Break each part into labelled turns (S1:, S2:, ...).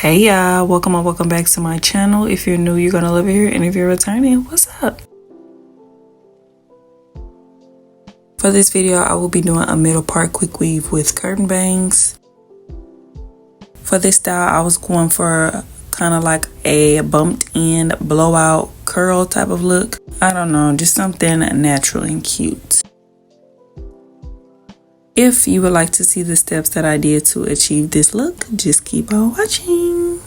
S1: Hey y'all, welcome or welcome back to my channel. If you're new, you're gonna love it here, and if you're returning, what's up? For this video, I will be doing a middle part quick weave with curtain bangs. For this style, I was going for kind of like a bumped end blowout curl type of look. I don't know, just something natural and cute. If you would like to see the steps that I did to achieve this look, just keep on watching.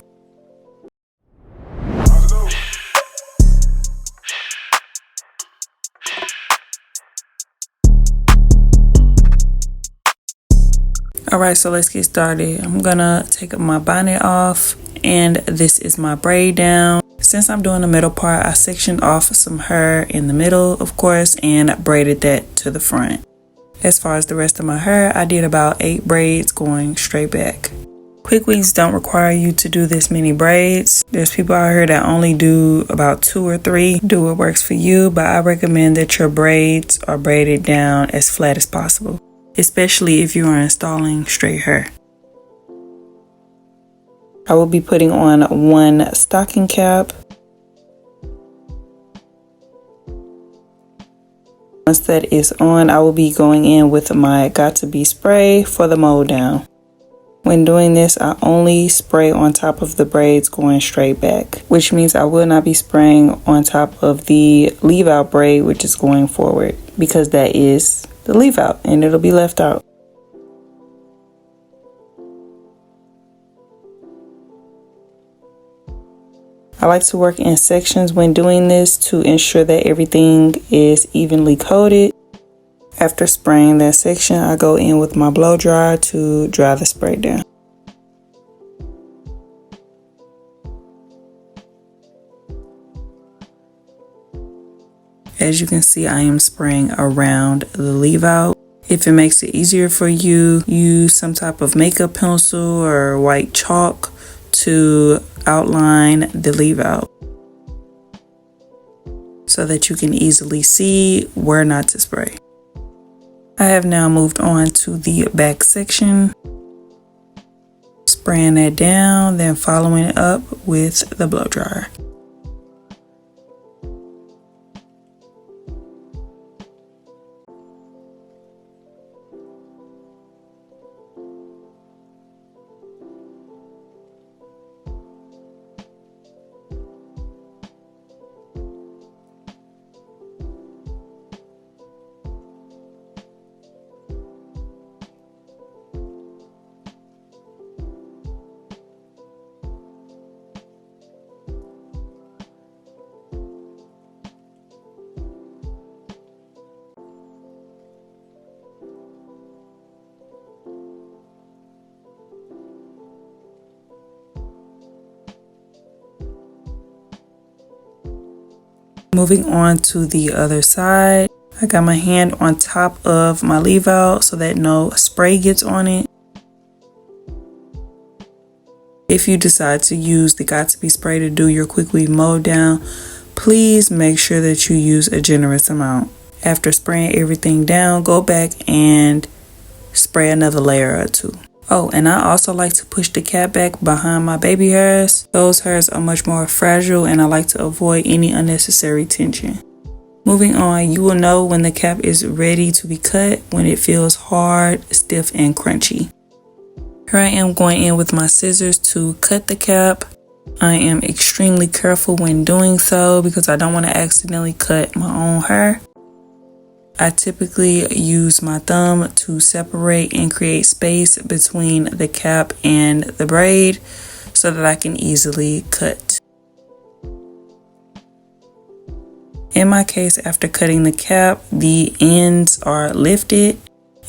S1: Alright, so let's get started. I'm gonna take my bonnet off, and this is my braid down. Since I'm doing the middle part, I sectioned off some hair in the middle, of course, and braided that to the front. As far as the rest of my hair, I did about 8 braids going straight back. Quick weaves don't require you to do this many braids. There's people out here that only do about 2 or 3. Do what works for you, but I recommend that your braids are braided down as flat as possible, especially if you are installing straight hair. I will be putting on one stocking cap. Once that is on, I will be going in with my Got To Be spray for the mold down. When doing this, I only spray on top of the braids going straight back, which means I will not be spraying on top of the leave out braid, which is going forward, because that is the leave out and it'll be left out. I like to work in sections when doing this to ensure that everything is evenly coated. After spraying that section, I go in with my blow dryer to dry the spray down. As you can see, I am spraying around the leave out. If it makes it easier for you, use some type of makeup pencil or white chalk to outline the leave out so that you can easily see where not to spray. I have now moved on to the back section, spraying that down, then following it up with the blow dryer. Moving on to the other side, I got my hand on top of my leave out so that no spray gets on it. If you decide to use the Got To Be spray to do your quick weave mold down, please make sure that you use a generous amount. After spraying everything down, go back and spray another layer or 2. Oh, and I also like to push the cap back behind my baby hairs. Those hairs are much more fragile and I like to avoid any unnecessary tension. Moving on, you will know when the cap is ready to be cut when it feels hard, stiff, and crunchy. Here I am going in with my scissors to cut the cap. I am extremely careful when doing so because I don't want to accidentally cut my own hair. I typically use my thumb to separate and create space between the cap and the braid so that I can easily cut. In my case, after cutting the cap, the ends are lifted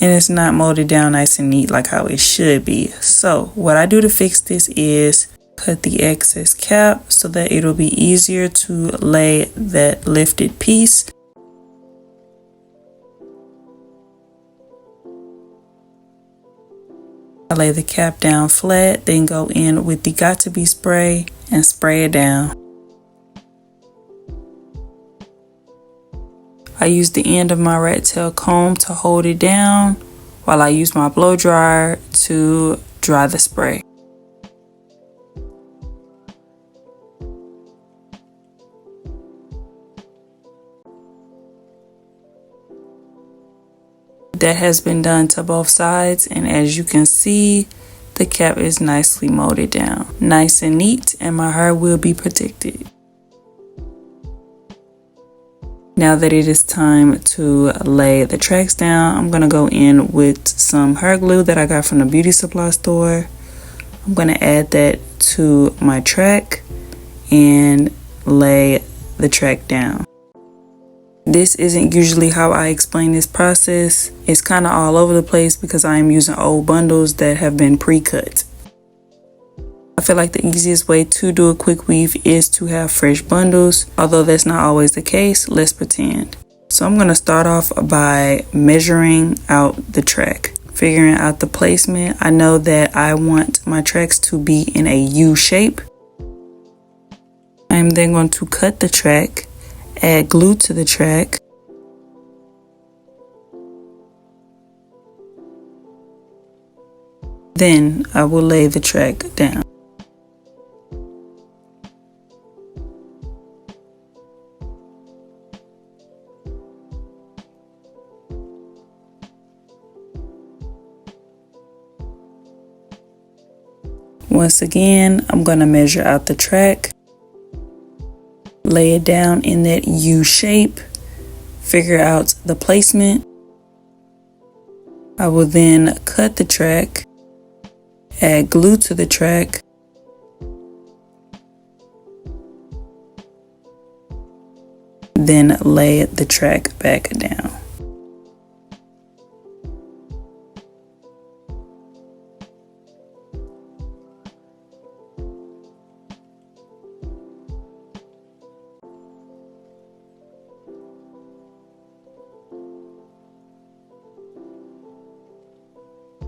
S1: and it's not molded down nice and neat like how it should be. So what I do to fix this is cut the excess cap so that it'll be easier to lay that lifted piece. I lay the cap down flat, then go in with the Got To Be spray and spray it down. I use the end of my rat tail comb to hold it down while I use my blow dryer to dry the spray. that has been done to both sides, and as you can see, the cap is nicely molded down. Nice and neat, and my hair will be protected. Now that it is time to lay the tracks down, I'm going to go in with some hair glue that I got from the beauty supply store. I'm going to add that to my track and lay the track down. This isn't usually how I explain this process. It's kind of all over the place because I am using old bundles that have been pre-cut. I feel like the easiest way to do a quick weave is to have fresh bundles. Although that's not always the case, let's pretend. So I'm going to start off by measuring out the track, figuring out the placement. I know that I want my tracks to be in a U shape. I'm then going to cut the track, add glue to the track, then I will lay the track down. Once again, I'm going to measure out the track, lay it down in that U shape, figure out the placement. I will then cut the track, add glue to the track, then lay the track back down.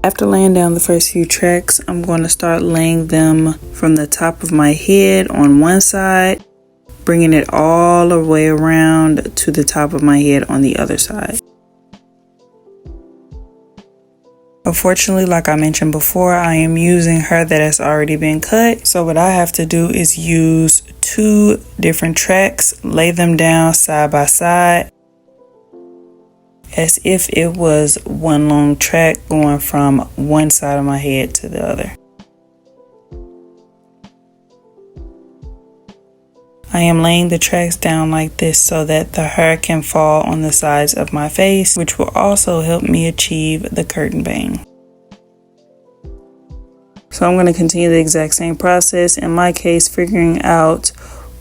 S1: After laying down the first few tracks, I'm going to start laying them from the top of my head on one side, bringing it all the way around to the top of my head on the other side. Unfortunately, like I mentioned before, I am using hair that has already been cut. So what I have to do is use 2 different tracks, lay them down side by side, as if it was one long track going from one side of my head to the other. I am laying the tracks down like this so that the hair can fall on the sides of my face, which will also help me achieve the curtain bang. So I'm going to continue the exact same process, in my case figuring out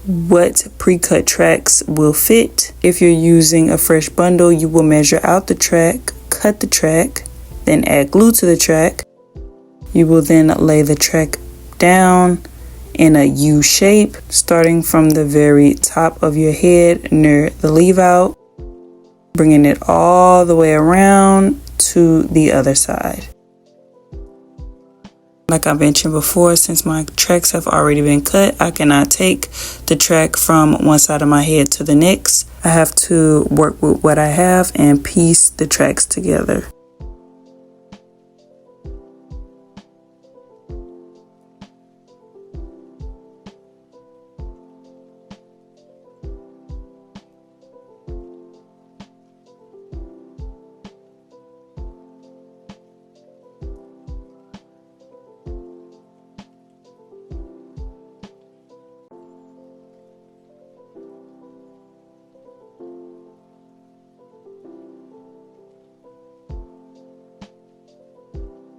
S1: what pre-cut tracks will fit. If you're using a fresh bundle, you will measure out the track, cut the track, then add glue to the track. You will then lay the track down in a U shape, starting from the very top of your head near the leave out, bringing it all the way around to the other side. Like I mentioned before, since my tracks have already been cut, I cannot take the track from one side of my head to the next. I have to work with what I have and piece the tracks together.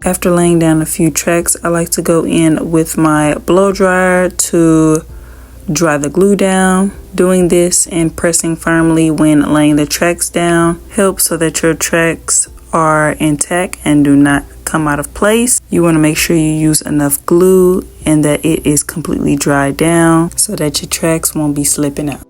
S1: After laying down a few tracks, I like to go in with my blow dryer to dry the glue down. Doing this and pressing firmly when laying the tracks down helps so that your tracks are intact and do not come out of place. You want to make sure you use enough glue and that it is completely dried down so that your tracks won't be slipping out.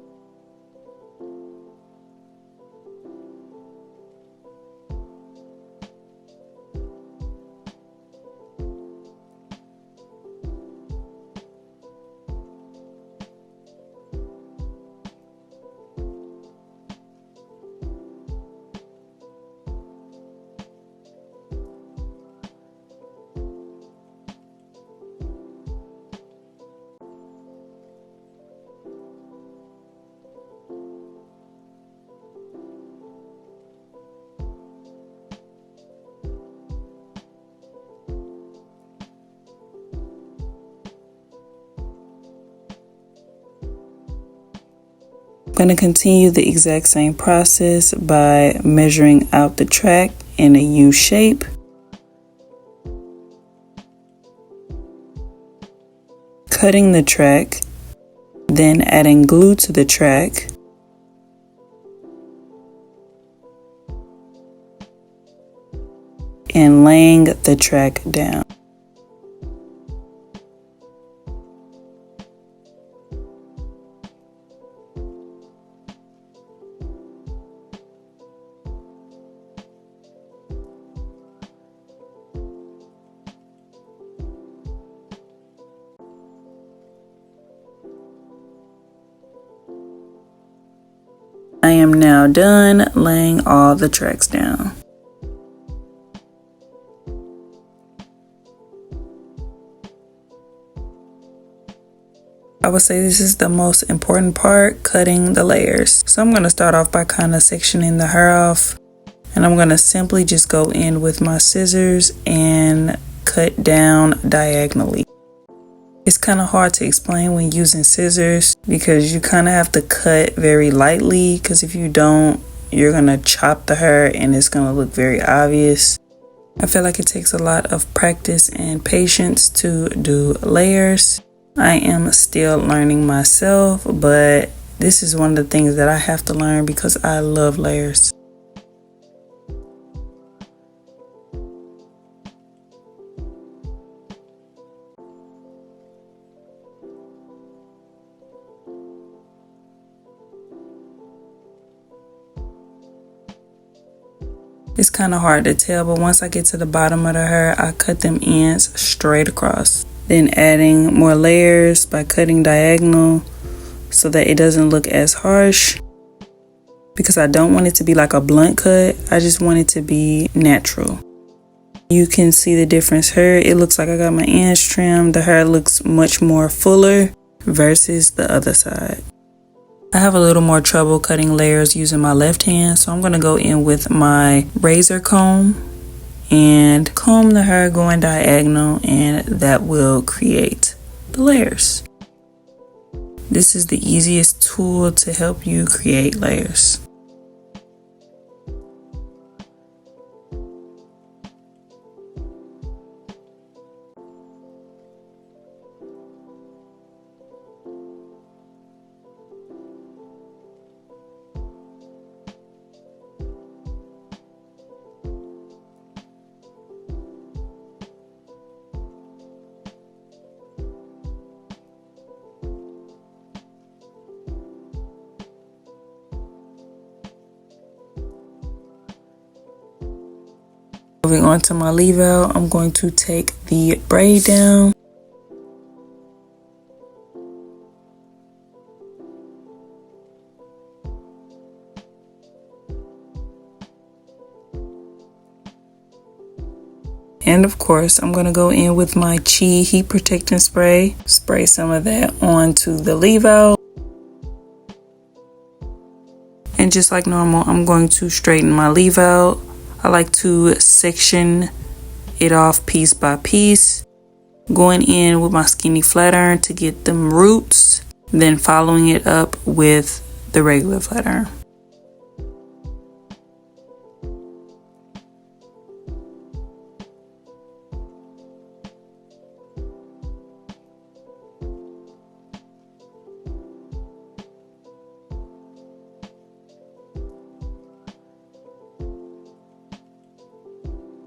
S1: I'm going to continue the exact same process by measuring out the track in a U shape. Cutting the track, then adding glue to the track. And laying the track down. I am now done laying all the tracks down. I would say this is the most important part, cutting the layers. So I'm going to start off by kind of sectioning the hair off, and I'm going to simply just go in with my scissors and cut down diagonally. It's kind of hard to explain when using scissors because you kind of have to cut very lightly, because if you don't, you're going to chop the hair and it's going to look very obvious. I feel like it takes a lot of practice and patience to do layers. I am still learning myself, but this is one of the things that I have to learn because I love layers. It's kind of hard to tell, but once I get to the bottom of the hair, I cut them ends straight across. Then adding more layers by cutting diagonal so that it doesn't look as harsh, because I don't want it to be like a blunt cut. I just want it to be natural. You can see the difference here. It looks like I got my ends trimmed. The hair looks much more fuller versus the other side. I have a little more trouble cutting layers using my left hand, so I'm going to go in with my razor comb and comb the hair going diagonal, and that will create the layers. This is the easiest tool to help you create layers. Moving on to my leave out, I'm going to take the braid down. And of course, I'm going to go in with my Chi heat protecting spray. Spray some of that onto the leave out. And just like normal, I'm going to straighten my leave out. I like to section it off piece by piece, going in with my skinny flat iron to get them roots, then following it up with the regular flat iron.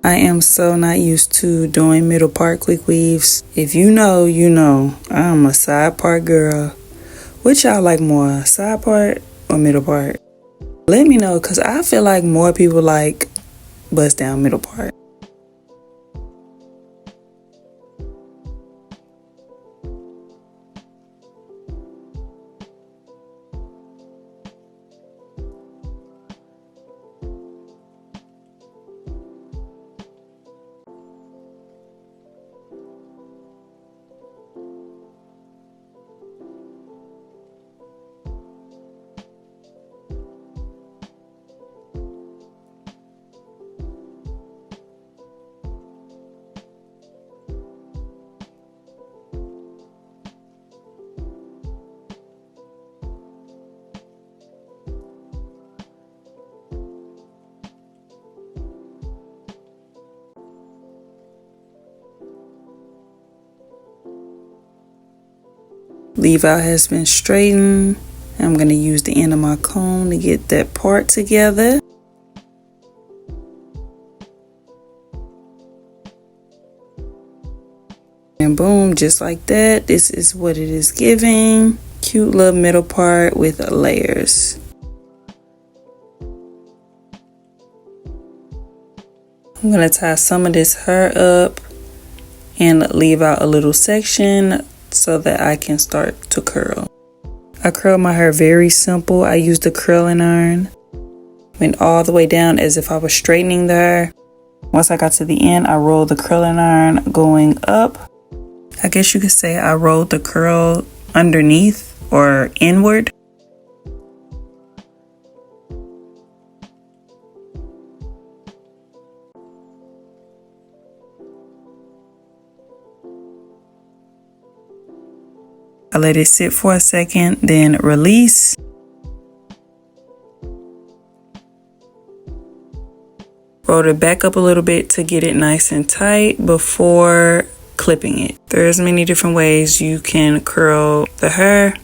S1: I am so not used to doing middle part quick weaves. If you know, you know. I'm a side part girl. Which y'all like more, side part or middle part? Let me know, because I feel like more people like bust down middle part. leave out has been straightened. I'm going to use the end of my comb to get that part together. And boom, just like that. This is what it is giving. Cute little middle part with layers. I'm going to tie some of this hair up and leave out a little section so that I can start to curl. I curl my hair very simple. I used the curling iron. Went all the way down as if I was straightening the hair. Once I got to the end, I rolled the curling iron going up. I guess you could say I rolled the curl underneath or inward. I let it sit for a second, then release. Roll it back up a little bit to get it nice and tight before clipping it. There's many different ways you can curl the hair.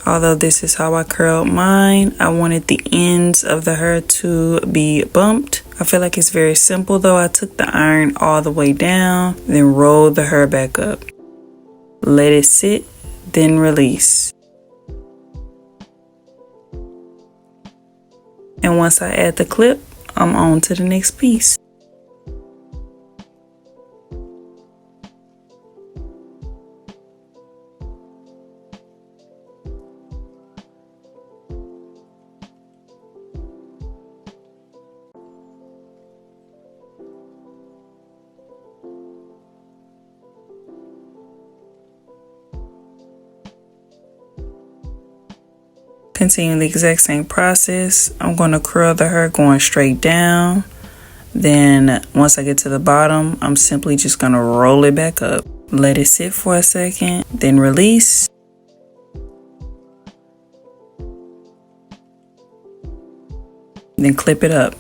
S1: Although this is how I curled mine, I wanted the ends of the hair to be bumped. I feel like it's very simple though. I took the iron all the way down, then rolled the hair back up. Let it sit, then release. And once I add the clip, I'm on to the next piece. Continuing the exact same process, I'm going to curl the hair going straight down. Then once I get to the bottom, I'm simply just going to roll it back up. Let it sit for a second, then release. Then clip it up.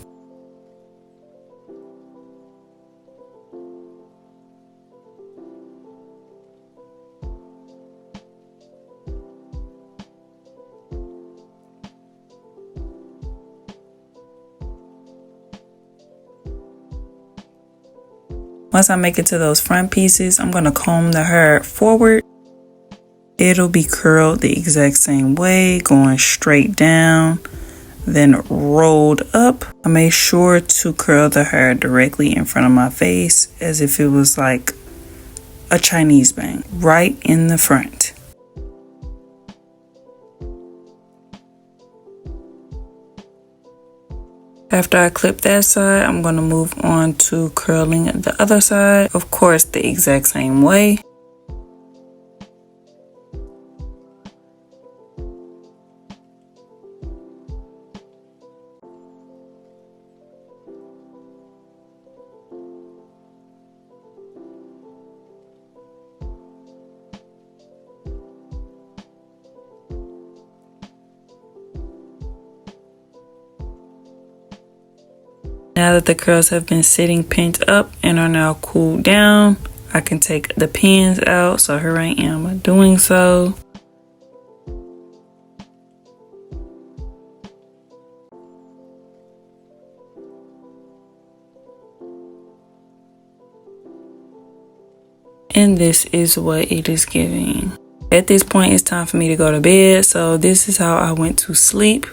S1: Once I make it to those front pieces, I'm going to comb the hair forward. It'll be curled the exact same way, going straight down, then rolled up. I made sure to curl the hair directly in front of my face as if it was like a Chinese bang, right in the front. After I clip that side, I'm going to move on to curling the other side. Of course, the exact same way. Now that the curls have been sitting pent up and are now cooled down, I can take the pins out. So here I am doing so. And this is what it is giving. At this point, it's time for me to go to bed. So this is how I went to sleep.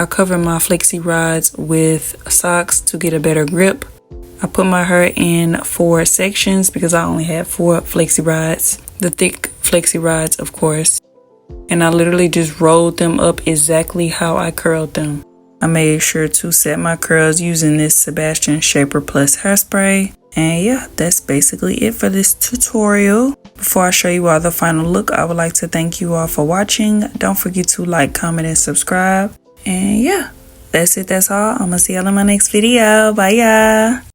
S1: I covered my flexi rods with socks to get a better grip. I put my hair in 4 sections because I only had 4 flexi rods. The thick flexi rods, of course. And I literally just rolled them up exactly how I curled them. I made sure to set my curls using this Sebastian Shaper Plus hairspray. And yeah, that's basically it for this tutorial. Before I show you all the final look, I would like to thank you all for watching. Don't forget to like, comment, and subscribe. And yeah, that's it. That's all. I'm gonna see y'all in my next video. Bye, y'all.